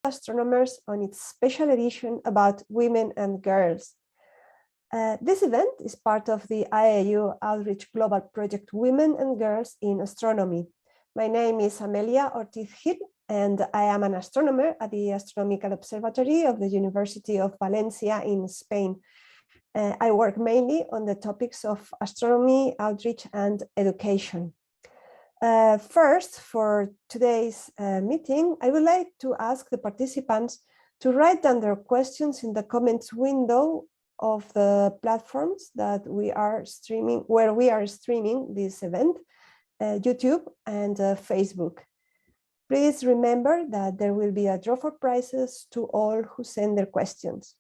Astronomers on its special edition about women and girls. This event is part of the IAU Outreach Global Project Women and Girls in Astronomy. My name is Amelia Ortiz-Gil, and I am an astronomer at the Astronomical Observatory of the University of Valencia in Spain. I work mainly on the topics of astronomy, outreach, and education. First, for today's meeting, I would like to ask the participants to write down their questions in the comments window of the platforms that we are streaming, where we are streaming this event, YouTube and Facebook. Please remember that there will be a draw for prizes to all who send their questions.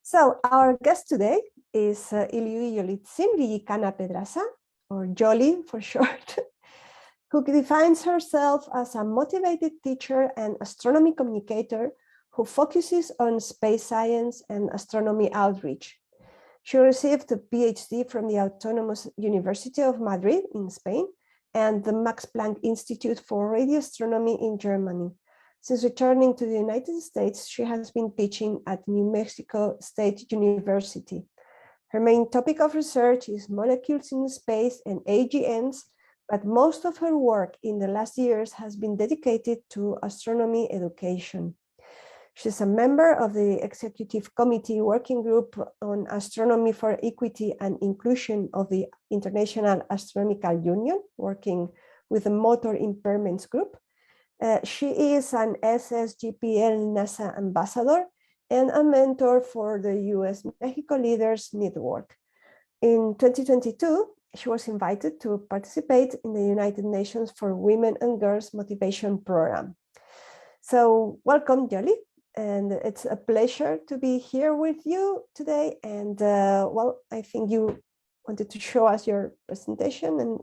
So our guest today is Ilhuiyolitzin Villicana Pedraza, or Jolly for short, who defines herself as a motivated teacher and astronomy communicator who focuses on space science and astronomy outreach. She received a PhD from the Autonomous University of Madrid in Spain and the Max Planck Institute for Radio Astronomy in Germany. Since returning to the United States, she has been teaching at New Mexico State University. Her main topic of research is molecules in space and AGNs, but most of her work in the last years has been dedicated to astronomy education. She's a member of the Executive Committee Working Group on Astronomy for Equity and Inclusion of the International Astronomical Union, working with the Motor Impairments Group. She is an SSGPL NASA ambassador and a mentor for the US-Mexico Leaders Network. In 2022, she was invited to participate in the United Nations for Women and Girls Motivation Program. So welcome, Jolly, and it's a pleasure to be here with you today. And well, I think you wanted to show us your presentation and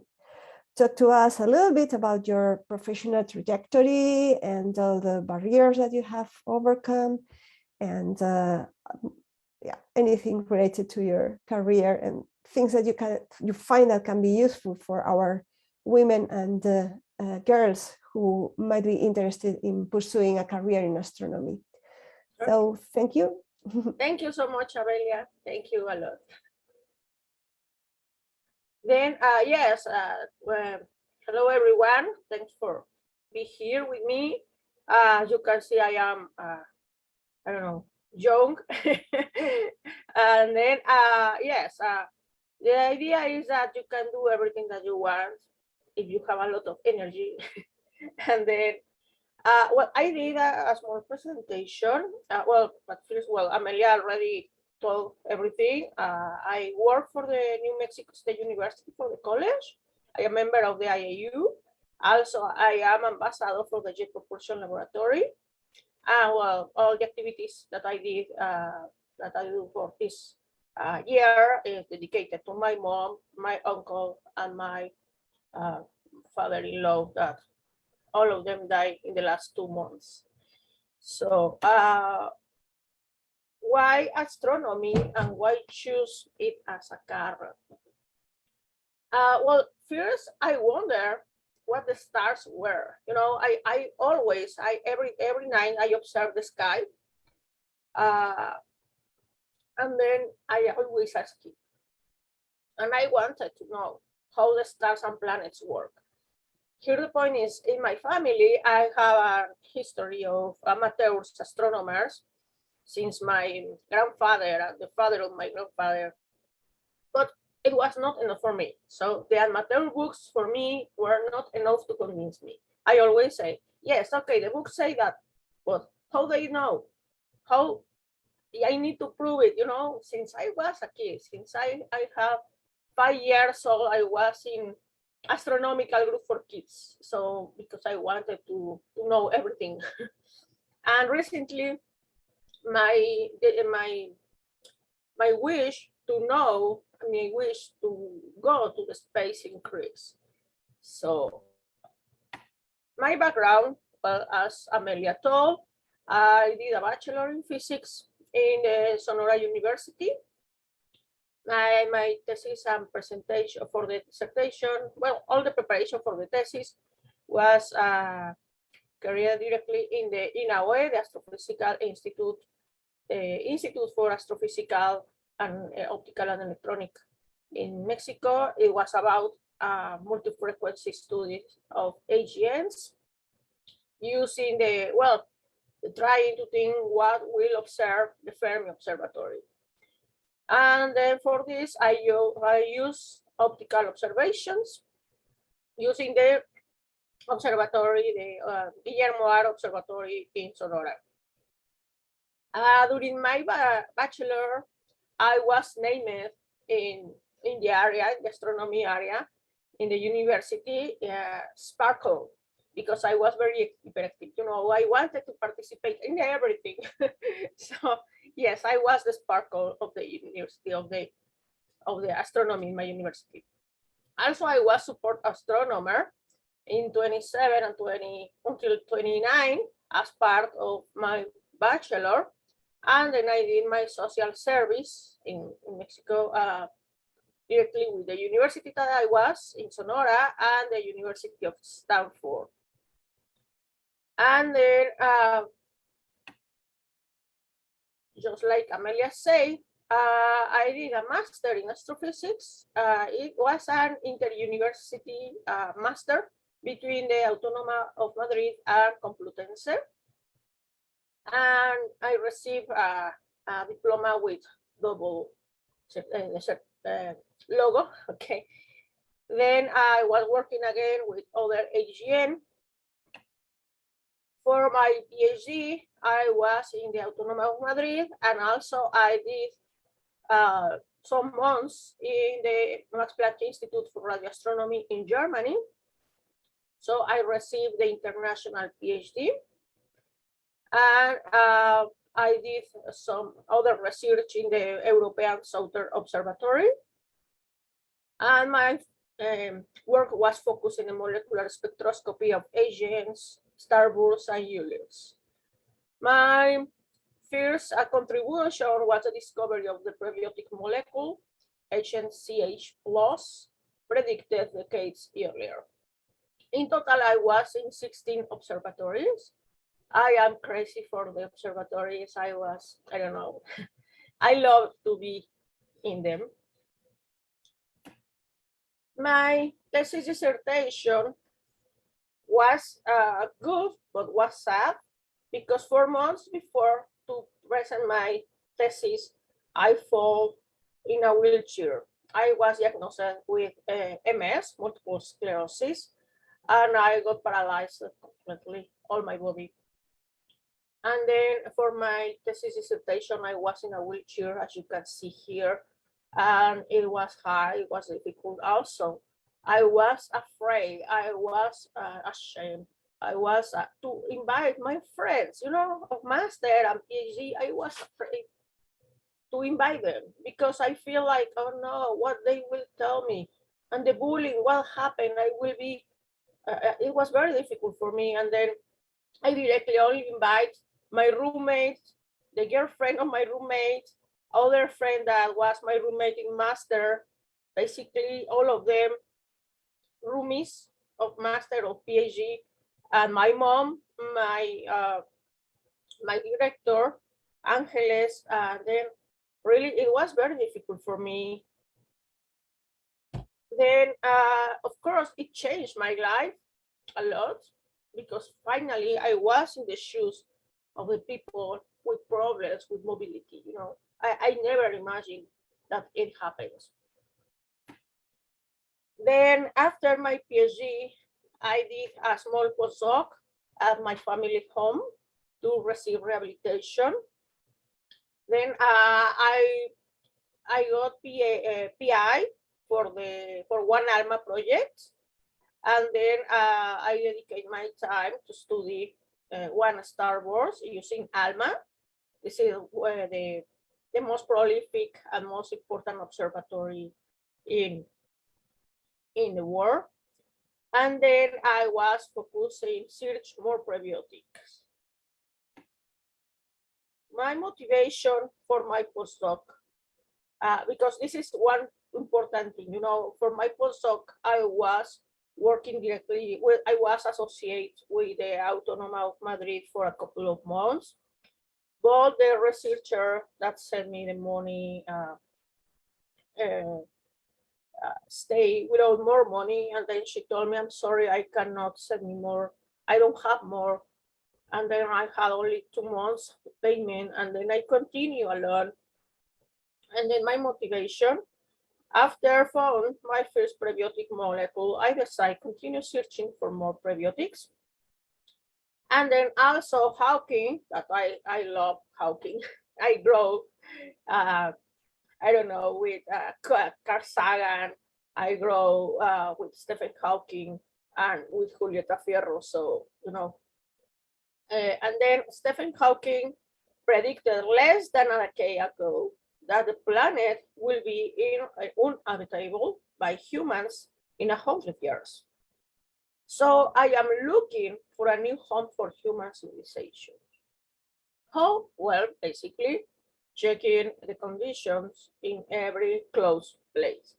talk to us a little bit about your professional trajectory and the barriers that you have overcome, and yeah, anything related to your career and things that you find that can be useful for our women and girls who might be interested in pursuing a career in astronomy. Sure. So thank you. Thank you so much, Amelia. Thank you a lot. Then, yes, well, hello everyone. Thanks for being here with me. As you can see, I am, I don't know, young. And then, yes, the idea is that you can do everything that you want if you have a lot of energy. And then, well, I did a small presentation. Well, but first, well, Amelia already told everything. I work for the New Mexico State University for the college. I am a member of the IAU. Also, I am ambassador for the Jet Propulsion Laboratory. And well, all the activities that I did, that I do for this year is dedicated to my mom, my uncle, and my father-in-law, that all of them died in the last 2 months. So why astronomy and why choose it as a career? Well, first I wonder what the stars were. You know, I always, every night I observe the sky. And then I always ask it. And I wanted to know how the stars and planets work. Here the point is, in my family, I have a history of amateur astronomers since my grandfather and the father of my grandfather, but it was not enough for me. So the amateur books for me were not enough to convince me. I always say, yes, okay, the books say that, but how they know? How I need to prove it, you know, since I was a kid, since I have 5 years old, I was in astronomical group for kids. So because I wanted to know everything. And recently, my wish to know, my wish to go to the space increased. So my background, well, as Amelia told, I did a bachelor in physics in Sonora University. My thesis and presentation for the dissertation, well, all the preparation for the thesis was career directly in the INAOE, the Astrophysical Institute, Institute for Astrophysical and Optical and Electronic in Mexico. It was about multi-frequency studies of AGNs using trying to think what will observe the Fermi Observatory. And then for this, I use optical observations using the observatory, the Guillermo R. Observatory in Sonora. During my bachelor, I was named in the area, the astronomy area, in the university, Sparkle, because I was very hyperactive. You know, I wanted to participate in everything. So yes, I was the sparkle of the university, of the astronomy in my university. Also, I was support astronomer in 27 and 20 until 29 as part of my bachelor. And then I did my social service in Mexico, directly with the university that I was in Sonora and the University of Stanford. And then, just like Amelia said, I did a master in astrophysics. It was an inter-university master between the Autónoma of Madrid and Complutense. And I received a diploma with double logo, okay. Then I was working again with other AGN. For my PhD, I was in the Autónoma of Madrid, and also I did some months in the Max Planck Institute for Radio Astronomy in Germany. So I received the international PhD. And I did some other research in the European Southern Observatory. And my work was focused in the molecular spectroscopy of AGNs, starbursts, and ULIs. My first contribution was the discovery of the prebiotic molecule, HNCH+, predicted decades earlier. In total, I was in 16 observatories. I am crazy for the observatories. I don't know. I love to be in them. My thesis dissertation was good, but was sad, because 4 months before to present my thesis, I fall in a wheelchair. I was diagnosed with MS, multiple sclerosis, and I got paralyzed completely, all my body. And then for my thesis dissertation, I was in a wheelchair, as you can see here, and it was hard, it was difficult also. I was afraid, I was ashamed. I was to invite my friends, you know, of master and PhD, I was afraid to invite them because I feel like, oh no, what they will tell me, and the bullying, what happened, I will be, it was very difficult for me. And then I directly only invite my roommate, the girlfriend of my roommate, other friend that was my roommate in master, basically all of them roomies of master or PhD, and my mom, my director, Angeles, and then really it was very difficult for me. Then, of course, it changed my life a lot, because finally I was in the shoes of the people with problems with mobility. You know, I never imagined that it happens. Then after my PhD, I did a small postdoc at my family home to receive rehabilitation. Then I got PI for one ALMA project. And then I dedicate my time to study one starburst using ALMA. This is the most prolific and most important observatory in the world. And then I was focusing search more prebiotics. My motivation for my postdoc, because this is one important thing, you know, for my postdoc, I was working directly with, I was associated with the Autónoma of Madrid for a couple of months, but the researcher that sent me the money stay without more money, and then she told me, I'm sorry, I cannot send me more, I don't have more. And then I had only 2 months payment, and then I continue alone. And then my motivation, after found my first prebiotic molecule, I decided to continue searching for more prebiotics. And then also hawking, that I love hawking. I grow, I don't know, with Carl Sagan. I grow with Stephen Hawking and with Julieta Fierro. So, you know, and then Stephen Hawking predicted less than a decade ago that the planet will be uninhabitable by humans in 100 years. So I am looking for a new home for human civilization. How? Well, basically, checking the conditions in every close place.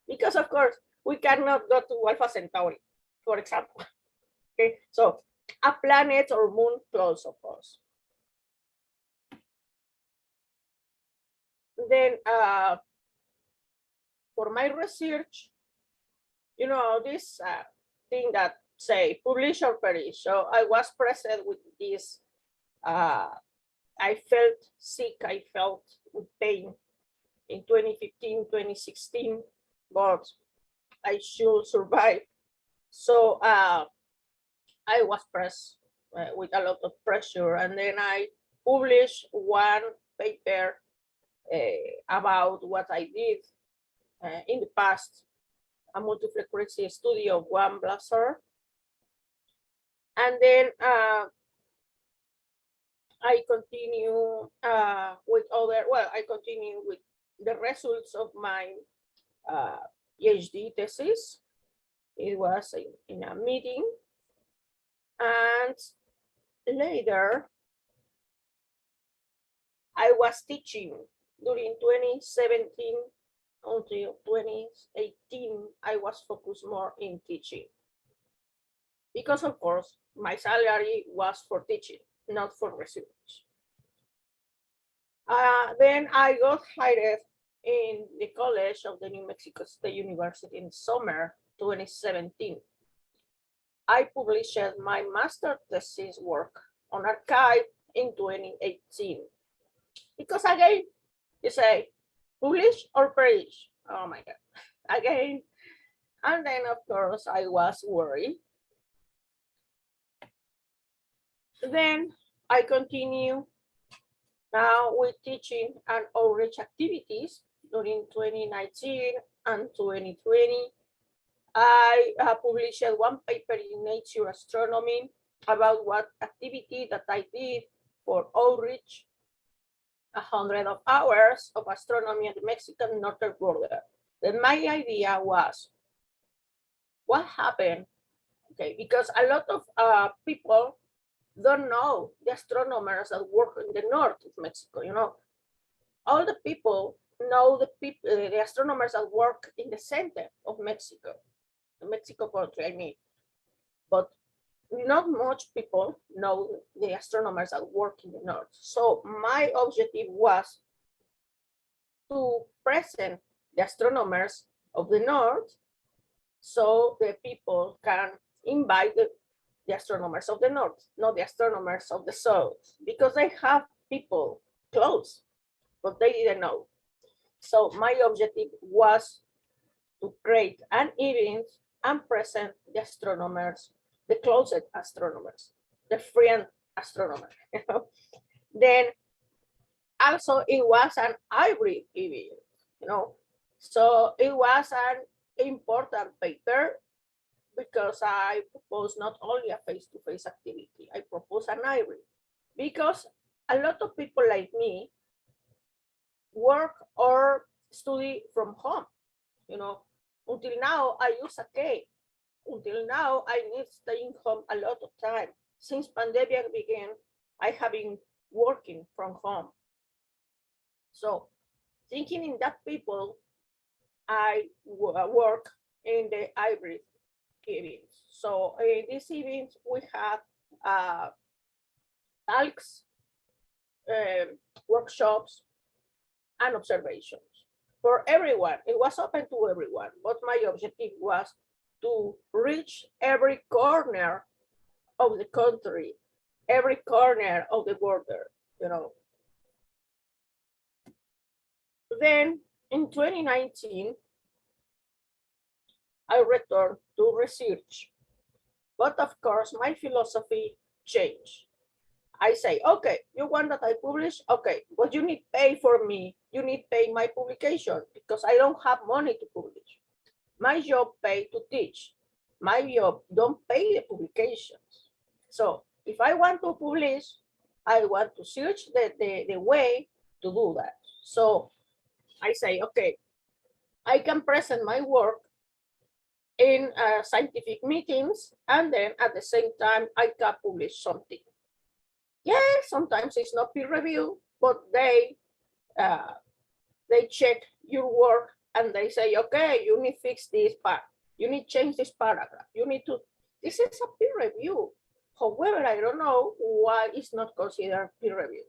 Because of course, we cannot go to Alpha Centauri, for example. Okay, so a planet or moon close of us. Then for my research, you know, this thing that say publish or perish. So I was present with this. I felt sick, I felt with pain in 2015, 2016, but I should survive. So I was pressed with a lot of pressure, and then I published one paper about what I did in the past, a multi-frequency study of one blaster. And then I continue with other, well, I continue with the results of my PhD thesis. It was in a meeting. And later, I was teaching during 2017 until 2018. I was focused more in teaching. Because of course, my salary was for teaching, not for research. Then I got hired in the College of the New Mexico State University in summer 2017. I published my master thesis work on archive in 2018. Because again, you say, publish or perish? Oh my God, again. And then of course I was worried. Then I continue now with teaching and outreach activities during 2019 and 2020. I published one paper in Nature Astronomy about what activity that I did for outreach, 100 of hours of astronomy at the Mexican northern border. Then my idea was, what happened? Okay, because a lot of people don't know the astronomers that work in the north of Mexico. You know, all the people know the astronomers that work in the center of Mexico, the Mexico country, I mean. But not much people know the astronomers that work in the north. So my objective was to present the astronomers of the north so the people can invite the astronomers of the north, not the astronomers of the south, because they have people close, but they didn't know. So my objective was to create an event and present the astronomers, the closest astronomers, the friend astronomer. Then also it was an hybrid event, you know. So it was an important paper because I propose not only a face-to-face activity, I propose an hybrid, because a lot of people like me work or study from home. You know, until now I use a K. Until now I need staying home a lot of time. Since pandemic began, I have been working from home. So thinking in that people, I work in the hybrid events. So in these events, we have talks, workshops, and observations for everyone. It was open to everyone, but my objective was to reach every corner of the country, every corner of the border, you know. Then in 2019, I returned to research, but of course my philosophy changed. I say, okay, you want that I publish? Okay, but you need pay for me. You need pay my publication because I don't have money to publish. My job pay to teach. My job don't pay the publications. So if I want to publish, I want to search the way to do that. So I say, okay, I can present my work in scientific meetings, and then at the same time, I can publish something. Yeah, sometimes it's not peer review, but they check your work and they say, okay, you need to fix this part. You need to change this paragraph. You need to, this is a peer review. However, I don't know why it's not considered peer review.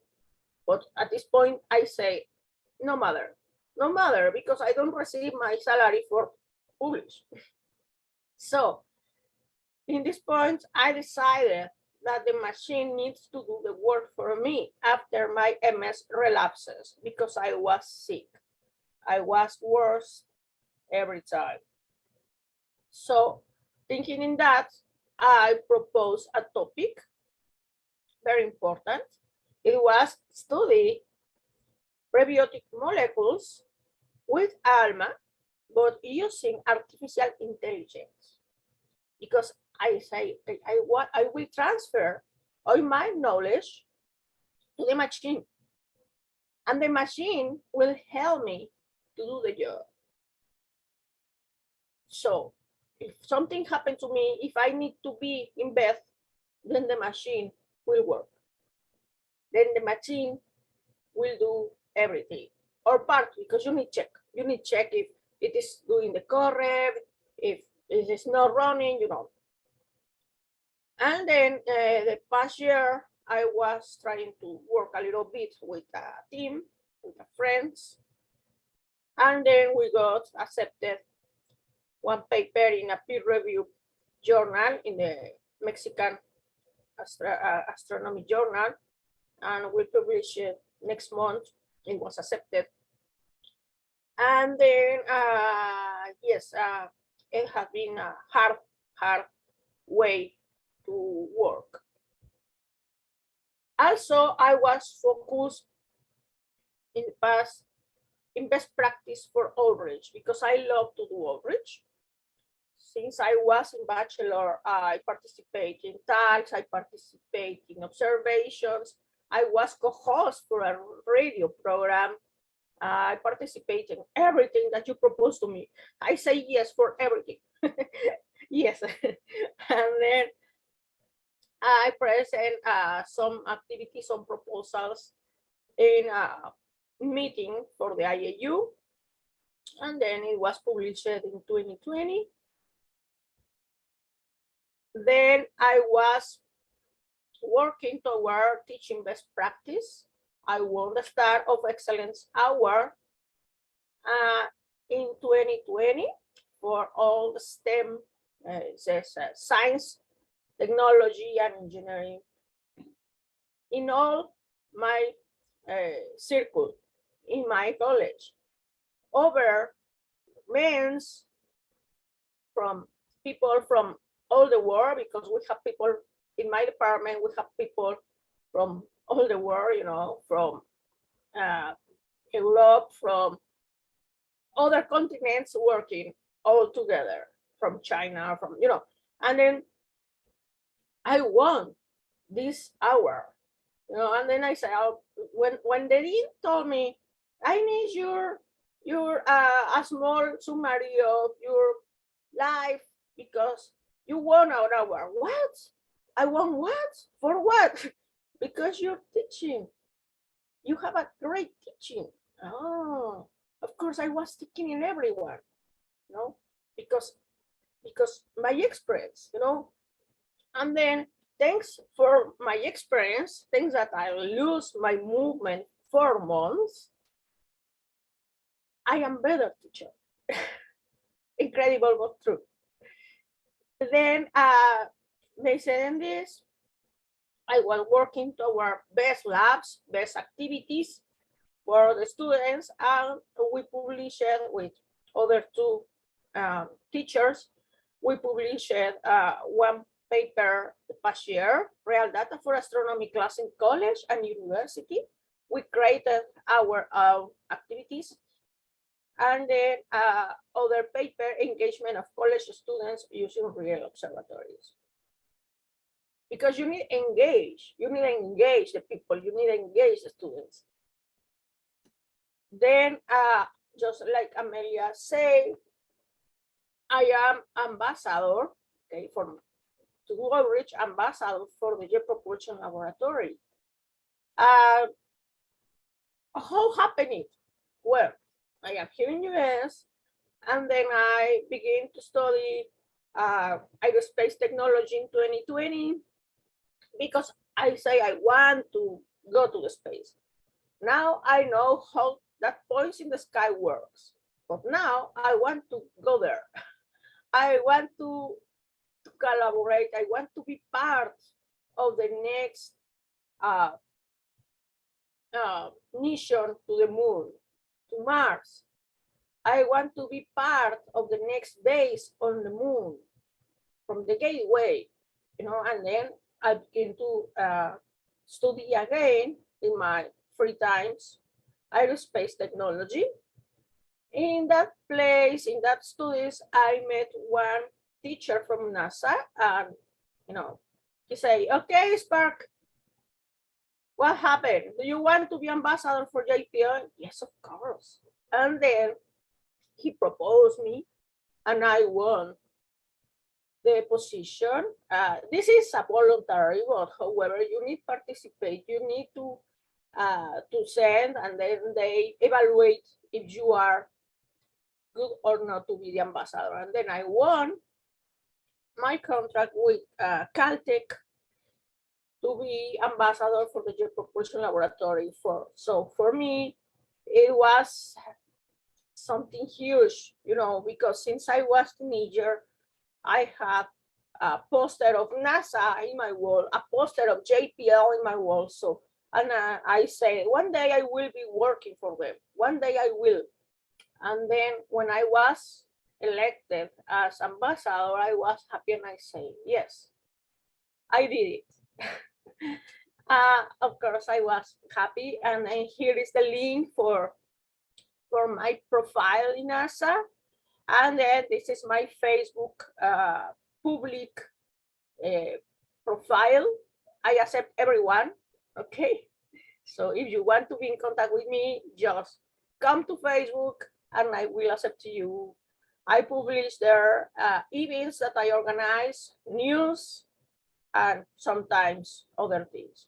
But at this point, I say, no matter, because I don't receive my salary for publish. So in this point, I decided that the machine needs to do the work for me after my MS relapses because I was sick. I was worse every time. So thinking in that, I proposed a topic, very important. It was study prebiotic molecules with ALMA, but using artificial intelligence. Because I say, I will transfer all my knowledge to the machine. And the machine will help me to do the job. So if something happened to me, if I need to be in bed, then the machine will work. Then the machine will do everything or part, because you need check. You need check if it is doing the correct, if it is not running, you know. And then the past year, I was trying to work a little bit with a team, with friends. And then we got accepted one paper in a peer review journal in the Mexican Astronomy Journal. And we published it next month. It was accepted. And then, yes, it has been a hard way to work. Also, I was focused in the past in best practice for outreach because I love to do outreach. Since I was in bachelor, I participate in talks, I participate in observations, I was co-host for a radio program. I participate in everything that you propose to me. I say yes for everything. Yes. And then I present some activities, some proposals in a meeting for the IAU. And then it was published in 2020. Then I was working toward teaching best practice. I won the Star of Excellence Award in 2020 for all the STEM, science, technology, and engineering in all my circle, in my college. Over men's, from people from all the world, because we have people in my department, we have people from all the world, you know, from Europe, from other continents working all together, from China, from, you know, and then I won this award, you know, and then I said, oh, when the dean told me, I need your a small summary of your life because you won our award. What? I won what? For what? Because you're teaching. You have a great teaching. Oh, of course I was thinking in everyone, you know, because because my experience, you know. And then thanks for my experience, thanks that I lose my movement 4 months, I am better teacher. Incredible but true. Then they said in this, I was working toward best labs, best activities for the students, and we published with other two teachers. We published one paper the past year, real data for astronomy class in college and university. We created our activities, and then other paper, engagement of college students using real observatories. Because you need to engage the people, you need to engage the students. Then, just like Amelia say, I am ambassador, okay, to outreach ambassador for the Jet Propulsion Laboratory. How happened it? Well, I am here in US, and then I begin to study aerospace technology in 2020 because I say I want to go to the space. Now I know how that points in the sky works, but now I want to go there. I want to collaborate. I want to be part of the next mission to the moon, to Mars. I want to be part of the next base on the moon, from the gateway, you know, and then I begin to study again in my free times, aerospace technology. In that place, in that studies, I met one teacher from NASA, and you know, he say, "Okay, Spark, what happened? Do you want to be ambassador for JPL?" Yes, of course. And then he proposed me, and I won the position. This is a voluntary, but however, you need to participate. You need to send, and then they evaluate if you are good or not to be the ambassador. And then I won my contract with Caltech to be ambassador for the Jet Propulsion Laboratory. So for me, it was something huge, you know, because since I was a teenager, I had a poster of NASA in my wall, a poster of JPL in my wall. So, and I say, one day I will be working for them. One day I will. And then when I was elected as ambassador, I was happy, and I say, yes, I did it. Of course, I was happy. And then here is the link for my profile in NASA. And then this is my Facebook public profile. I accept everyone, okay? So if you want to be in contact with me, just come to Facebook and I will accept you. I publish there events that I organize, news, and sometimes other things.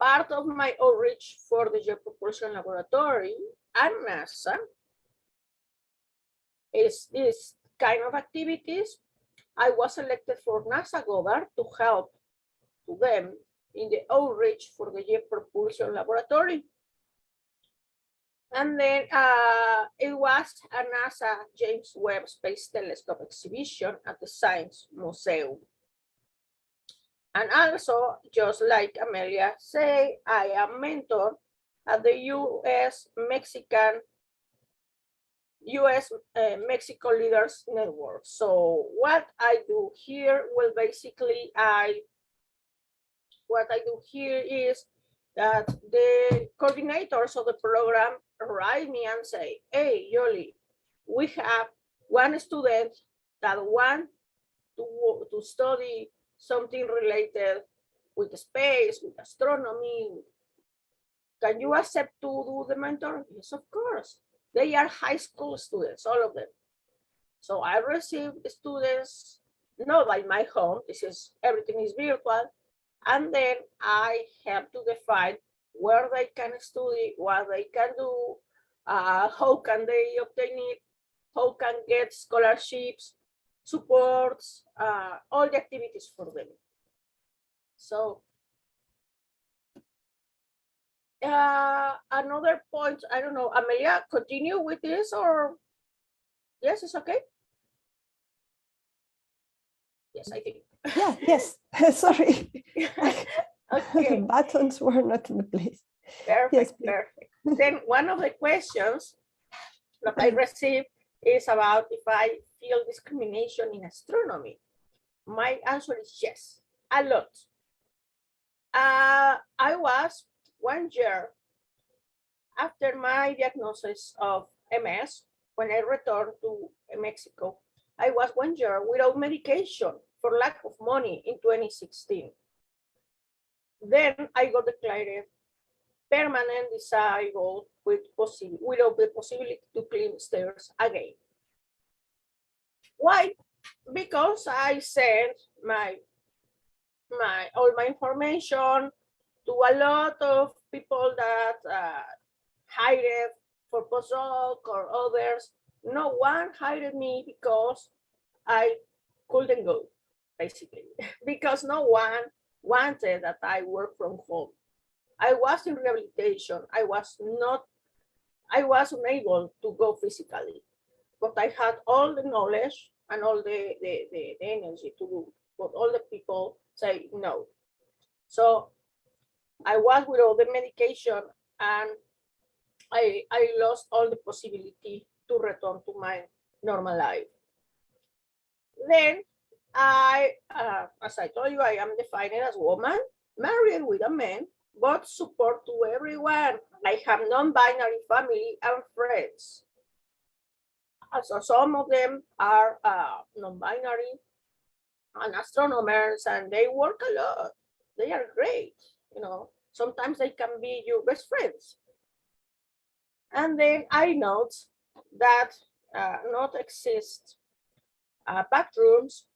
Part of my outreach for the Jet Propulsion Laboratory and NASA is this kind of activities. I was selected for NASA Goddard to help to them in the outreach for the Jet Propulsion Laboratory. And then it was a NASA James Webb Space Telescope exhibition at the Science Museum. And also, just like Amelia say, I am mentor at the US-Mexico Leaders Network. So what I do here, well, basically, what I do here is that the coordinators of the program write me and say, hey, Yoli, we have one student that wants to study something related with space, with astronomy. Can you accept to do the mentor? Yes, of course. They are high school students, all of them. So I receive students, not by my home, everything is virtual. And then I have to define where they can study, what they can do, how can they obtain it. how can get scholarships, supports, all the activities for them. So another point, I don't know, Amelia, continue with this or yes, it's okay? Yes, I think. Yeah, yes, sorry. Okay. The buttons were not in the place. Perfect, Yes, perfect. Then one of the questions that I received is about if I feel discrimination in astronomy. My answer is yes, a lot. I was 1 year after my diagnosis of MS, when I returned to Mexico, I was 1 year without medication for lack of money in 2016. Then I got declared permanent disabled without the possibility to climb stairs again. Why? Because I sent all my information to a lot of people that hired for postdoc or others. No one hired me because I couldn't go, basically, because no one wanted that I work from home. I was in rehabilitation. I was unable to go physically, but I had all the knowledge and all the energy to do. But all the people say no. So I was with all the medication and I lost all the possibility to return to my normal life. Then as I told you, I am defined as a woman, married with a man, but support to everyone. I have non-binary family and friends. So some of them are non-binary and astronomers, and they work a lot. They are great, you know. Sometimes they can be your best friends. And then I note that not exist bathrooms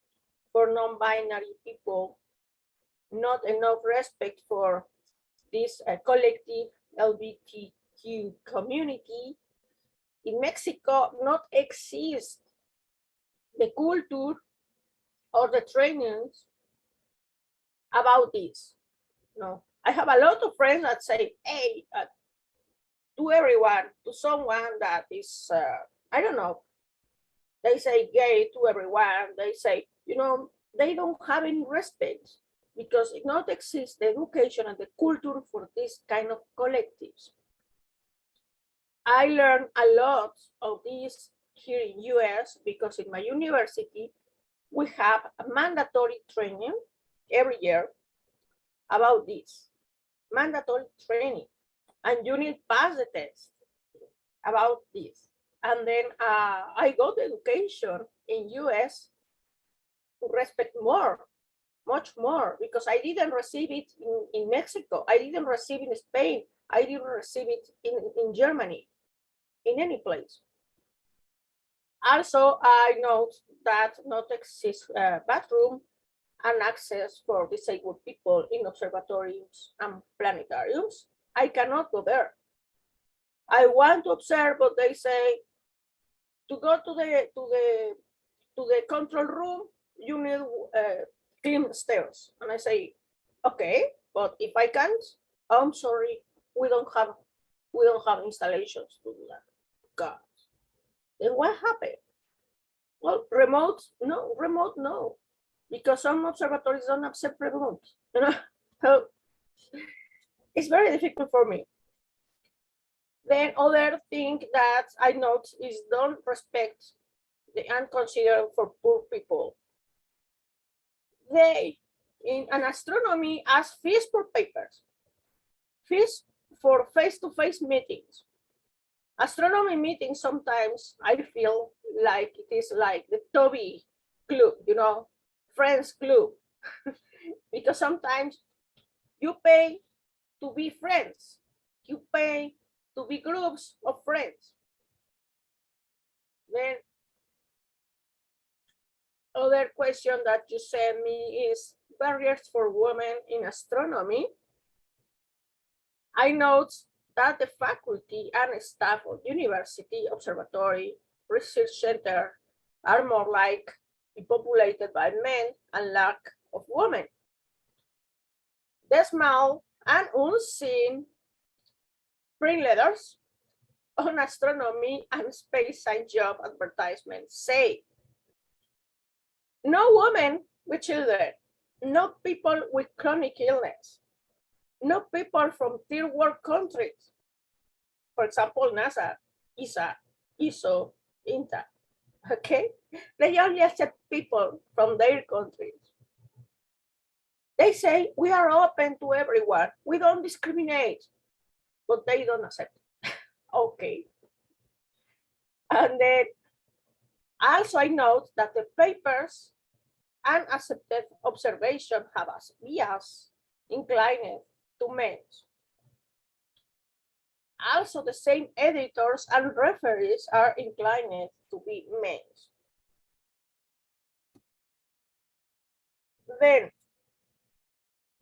for non-binary people, not enough respect for this collective LGBTQ community. In Mexico, not exist the culture or the trainings about this. No, I have a lot of friends that say, hey, to everyone, to someone that is, I don't know, they say gay to everyone. They say, you know, they don't have any respect because it not exists the education and the culture for this kind of collectives. I learned a lot of this here in US because in my university, we have a mandatory training every year about this, mandatory training, and you need to pass the test about this. And then I got education in US to respect more, much more, because I didn't receive it in Mexico. I didn't receive it in Spain. I didn't receive it in Germany, in any place. Also, I note that not exists bathroom and access for disabled people in observatoriums and planetariums. I cannot go there. I want to observe, but they say to go to the control room, you need clean stairs. And I say, okay, but if I can't, I'm sorry, we don't have installations to do that. God. Then what happened? Well, remote, no. Because some observatories don't accept remote. You know? So it's very difficult for me. Then other thing that I note is don't respect the unconsidered for poor people. They, in an astronomy, ask fees for papers, fees for face-to-face meetings. Astronomy meetings sometimes I feel like it is like the Toby club, you know, friends club. Because sometimes you pay to be friends, you pay to be groups of friends. Then other question that you sent me is barriers for women in astronomy. I note that the faculty and staff of university observatory research centers are more like populated by men and lack of women. The small and unseen print letters on astronomy and space science job advertisements say, no women with children, no people with chronic illness, no people from third world countries. For example, NASA, ESA, ISO, INTA, okay? They only accept people from their countries. They say, we are open to everyone. We don't discriminate, but they don't accept it. Okay. And then also I note that the papers and accepted observation have a bias inclined to men. Also, the same editors and referees are inclined to be men. Then,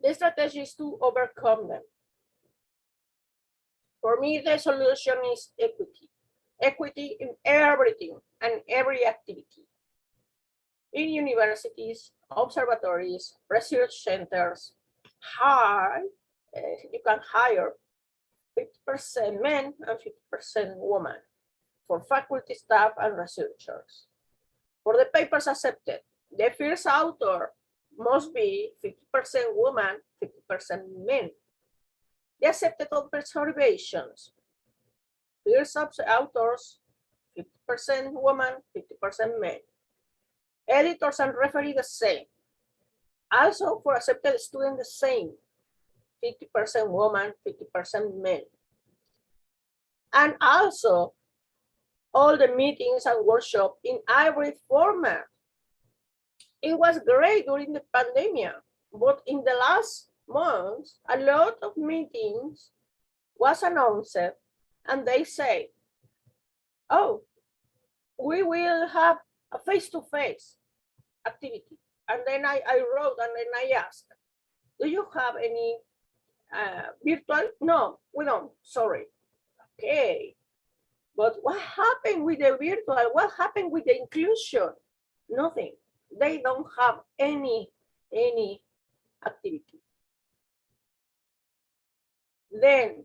the strategy is to overcome them. For me, the solution is equity. Equity in everything and every activity. In universities, observatories, research centers, you can hire 50% men and 50% women for faculty staff and researchers. For the papers accepted, the first author must be 50% woman, 50% men. The accepted observations, first authors, 50% woman, 50% men. Editors and referee the same. Also for accepted students the same, 50% woman, 50% men. And also all the meetings and workshops in hybrid format. It was great during the pandemic, but in the last months, a lot of meetings was announced and they say, oh, we will have a face-to-face activity. And then I wrote and then I asked, do you have any virtual? No, we don't, sorry. Okay, but what happened with the virtual? What happened with the inclusion? Nothing. They don't have any activity. Then,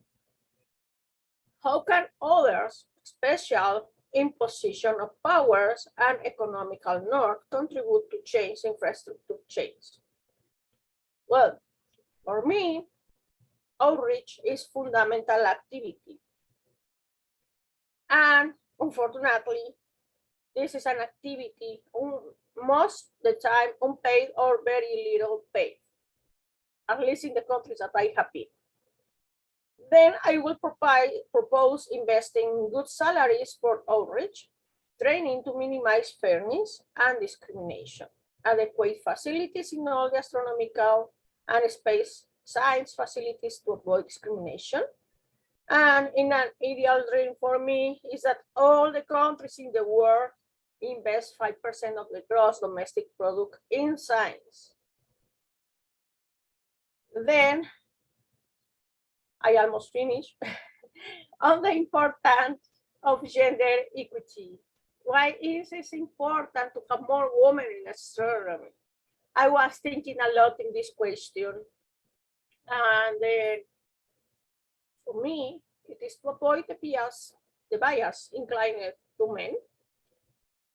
how can others, special in position of powers and economical north, contribute to change infrastructure change? Well, for me, outreach is fundamental activity. And unfortunately, this is an activity most of the time unpaid or very little paid, at least in the countries that I have been. Then I will propose investing in good salaries for outreach, training to minimize fairness and discrimination, adequate facilities in all the astronomical and space science facilities to avoid discrimination. And in an ideal dream for me is that all the countries in the world invest 5% of the gross domestic product in science. Then I almost finished on the importance of gender equity. Why is it important to have more women in astronomy? I was thinking a lot in this question. And then for me, it is to avoid the bias inclined to men,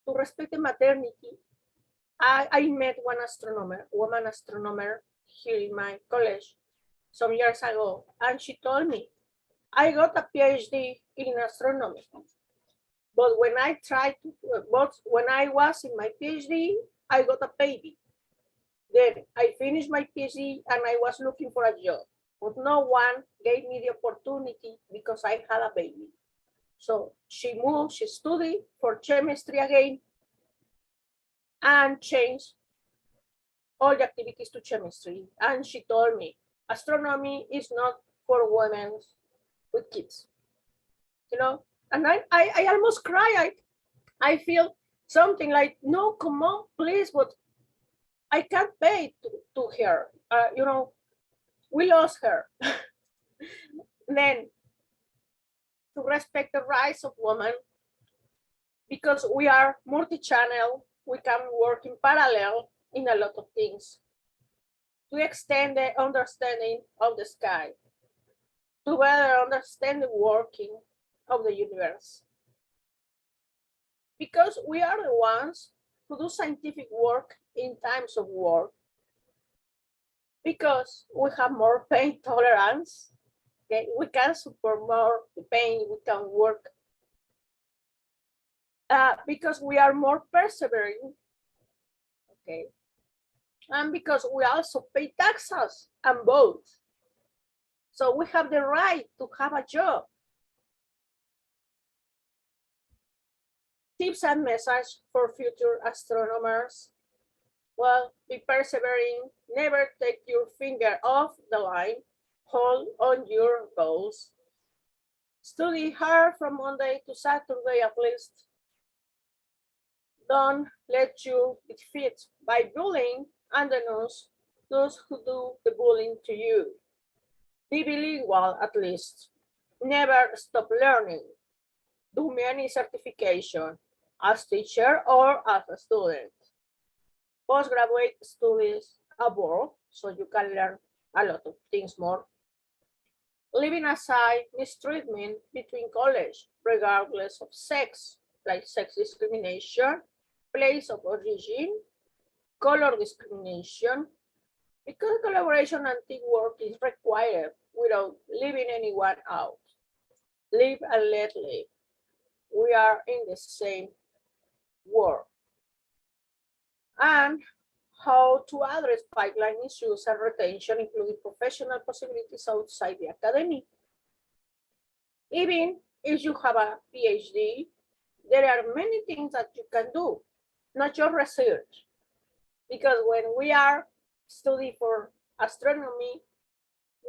to respect the maternity. I met one woman astronomer here in my college some years ago, and she told me, I got a PhD in astronomy, but when I was in my PhD, I got a baby. Then I finished my PhD and I was looking for a job, but no one gave me the opportunity because I had a baby. So she moved, she studied for chemistry again and changed all the activities to chemistry. And she told me, astronomy is not for women with kids, you know? And I almost cried. I feel something like, no, come on, please, but I can't pay to her. You know, we lost her. Then, to respect the rights of women, because we are multi-channel, we can work in parallel in a lot of things to extend the understanding of the sky, to better understand the working of the universe. Because we are the ones who do scientific work in times of war, because we have more pain tolerance, okay? We can support more the pain, we can work. Because we are more persevering, okay? And because we also pay taxes and vote. So we have the right to have a job. Tips and message for future astronomers. Well, be persevering, never take your finger off the line, hold on your goals. Study hard from Monday to Saturday at least. Don't let you be defeated by bullying and denounce those who do the bullying to you. Be bilingual at least. Never stop learning. Do many certification as teacher or as a student. Postgraduate studies abroad, so you can learn a lot of things more. Leaving aside mistreatment between college, regardless of sex, like sex discrimination, place of origin, color discrimination, because collaboration and teamwork is required without leaving anyone out. Live and let live. We are in the same world. And how to address pipeline issues and retention, including professional possibilities outside the academy. Even if you have a PhD, there are many things that you can do, not just research. Because when we are studying for astronomy,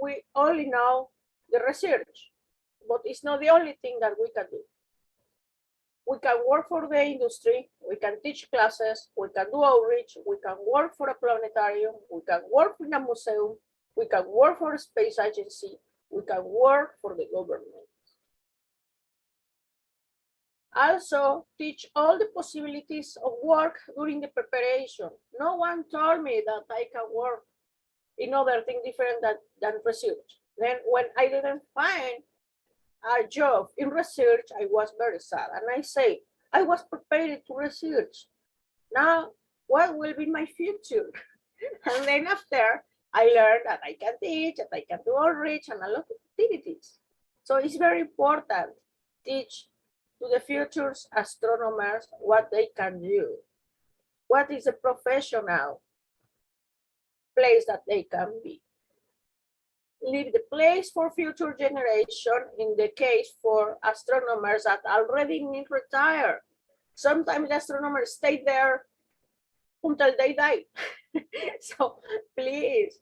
we only know the research, but it's not the only thing that we can do. We can work for the industry, we can teach classes, we can do outreach, we can work for a planetarium, we can work in a museum, we can work for a space agency, we can work for the government. Also, teach all the possibilities of work during the preparation. No one told me that I can work in other things different than research. Then when I didn't find a job in research, I was very sad. And I say, I was prepared to research. Now, what will be my future? And then after, I learned that I can teach, that I can do outreach and a lot of activities. So it's very important to teach to the future astronomers what they can do. What is a professional place that they can be? Leave the place for future generation in the case for astronomers that already need retire. Sometimes the astronomers stay there until they die. So please,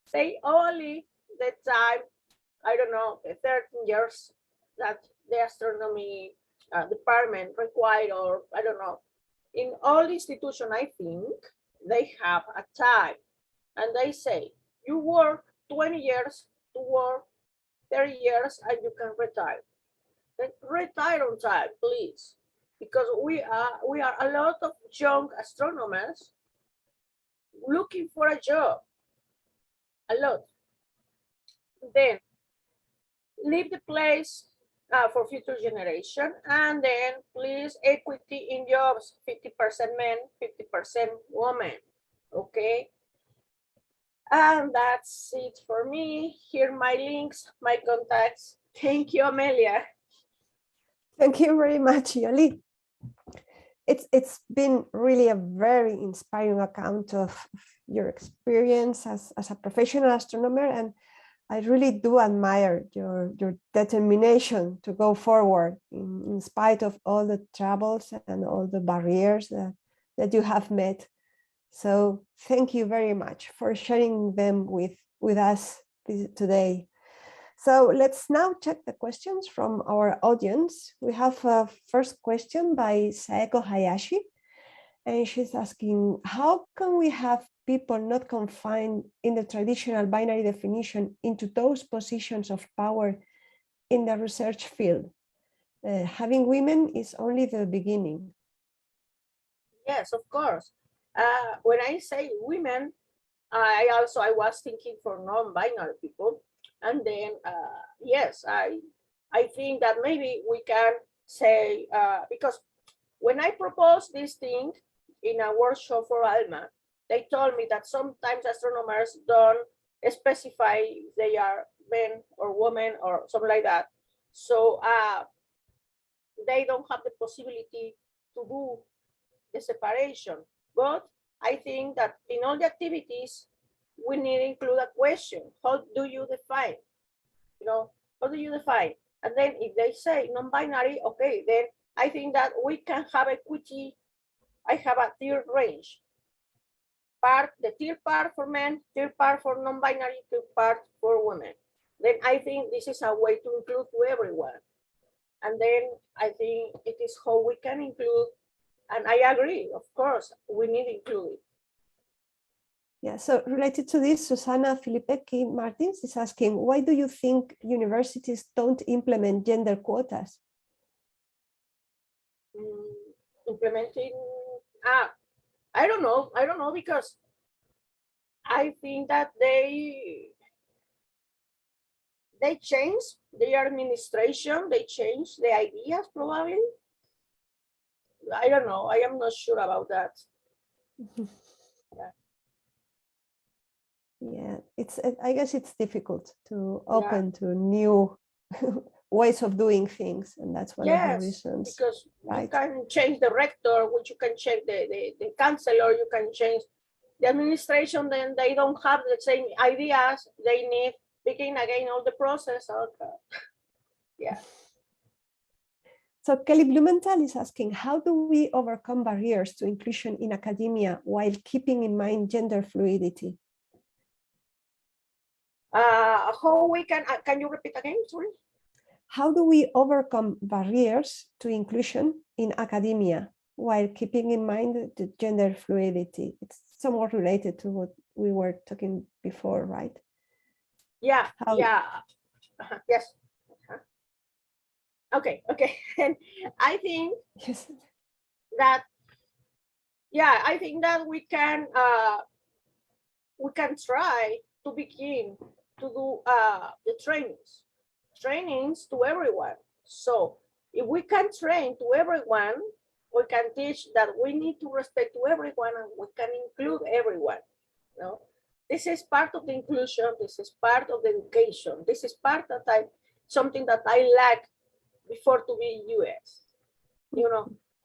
stay only the time, I don't know, the 13 years that the astronomy department required, or I don't know. In all institutions, I think, they have a time, and they say, you work 20 years to work 30 years and you can retire. Then retire on time, please, because we are a lot of young astronomers looking for a job, a lot. Then leave the place for future generation, and then please equity in jobs, 50% men, 50% women, okay? And that's it for me. Here are my links, my contacts. Thank you, Amelia. Thank you very much, Yoli. It's been really a very inspiring account of your experience as a professional astronomer, and I really do admire your determination to go forward in spite of all the troubles and all the barriers that you have met. So thank you very much for sharing them with us today. So let's now check the questions from our audience. We have a first question by Saeko Hayashi, and she's asking, how can we have people not confined in the traditional binary definition into those positions of power in the research field? having women is only the beginning. Yes, of course. When I say women, I was thinking for non-binary people, and then yes, I think that maybe we can say because when I proposed this thing in a workshop for ALMA, they told me that sometimes astronomers don't specify if they are men or women or something like that. So they don't have the possibility to do the separation. But I think that in all the activities, we need to include a question. How do you define? How do you define? And then if they say non-binary, okay, then I think that we can have equity. I have a tiered range. The tier part for men, tier part for non-binary, tier part for women. Then I think this is a way to include to everyone. And then I think it is how we can include, and I agree, of course, we need to include it. Yeah, so related to this, Susana Filipecki Martins is asking, why do you think universities don't implement gender quotas? Implementing, I don't know, because I think that they change their administration, they change the ideas probably. I don't know, I am not sure about that. Yeah, I guess it's difficult to open to new ways of doing things, and that's one of the reasons. Because you can change the rector, which you can change the chancellor, you can change the administration, then they don't have the same ideas. They need begin again all the process. Yeah. So Kelly Blumenthal is asking, how do we overcome barriers to inclusion in academia while keeping in mind gender fluidity? How we can you repeat again, sorry? How do we overcome barriers to inclusion in academia while keeping in mind the gender fluidity? It's somewhat related to what we were talking before, right? Yeah, yes. Okay. And I think that, I think that we can try to begin to do the trainings to everyone. So if we can train to everyone, we can teach that we need to respect to everyone, and we can include everyone. This is part of the inclusion. This is part of the education. This is part of something that I lacked before to be US.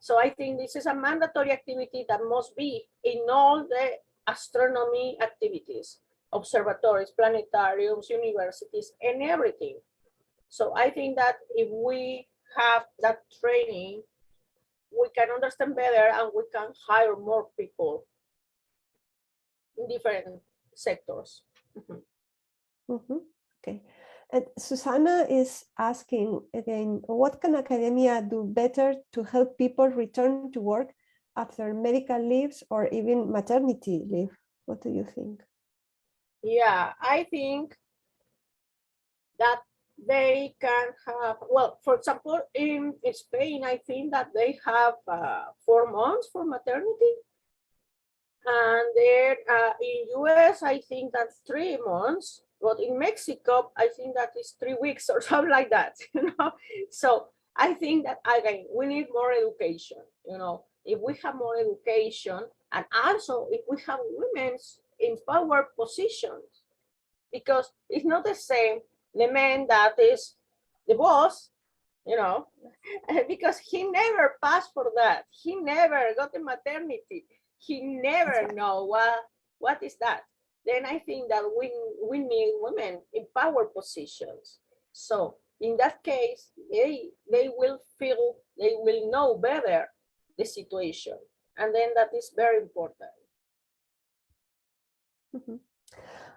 So I think this is a mandatory activity that must be in all the astronomy activities, observatories, planetariums, universities, and everything. So I think that if we have that training, we can understand better and we can hire more people in different sectors. Okay. And Susanna is asking again, what can academia do better to help people return to work after medical leaves or even maternity leave? What do you think? Yeah, I think that they can have, well, for example, in Spain, I think that they have 4 months for maternity. And then in US, I think that's 3 months. But in Mexico, I think that is 3 weeks or something like that. So I think that again, we need more education. If we have more education, and also if we have women in power positions, because it's not the same the man that is the boss, because he never passed for that. He never got the maternity. He never know what is that. Then I think that we need women in power positions. So in that case, they will feel, they will know better the situation. And then that is very important.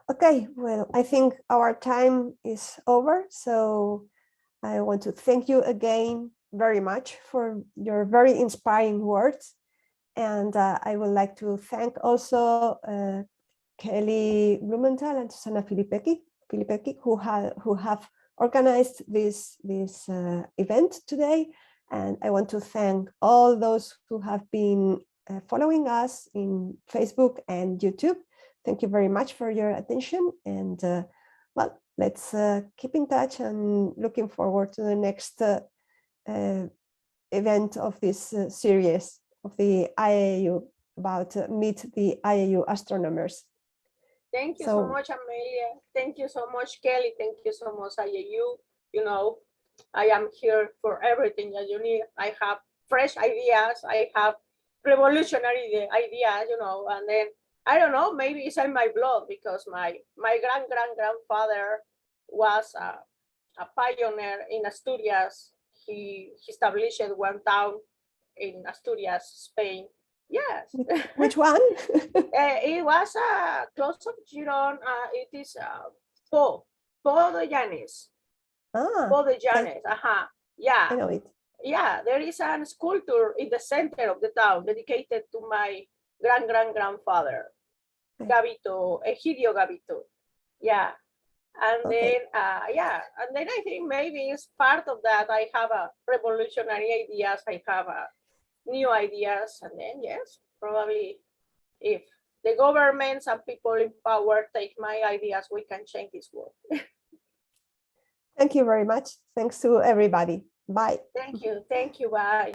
Okay, well, I think our time is over. So I want to thank you again very much for your very inspiring words. And I would like to thank also Kelly Blumenthal and Susanna Filipecki, who have organized this event today. And I want to thank all those who have been following us in Facebook and YouTube. Thank you very much for your attention. And well, let's keep in touch, and looking forward to the next event of this series of the IAU about Meet the IAU Astronomers. Thank you so much, Amelia. Thank you so much, Kelly. Thank you so much, IAU. You know, I am here for everything that you need. I have fresh ideas. I have revolutionary ideas, you know, and then I don't know, maybe it's in my blood because my grandfather was a pioneer in Asturias. He established one town in Asturias, Spain. Yes. Which one? It was close to Giron. It is Po de Llanes. Po de Llanes. Yeah. I know it. Yeah, there is a sculpture in the center of the town dedicated to my grandfather, Gavito, Egidio Gavito. Yeah. And then, yeah, and then I think maybe it's part of that. I have a revolutionary ideas. I have new ideas. And then, yes, probably if the governments and people in power take my ideas, we can change this world. Thank you very much. Thanks to everybody. Bye. Thank you. Thank you. Bye.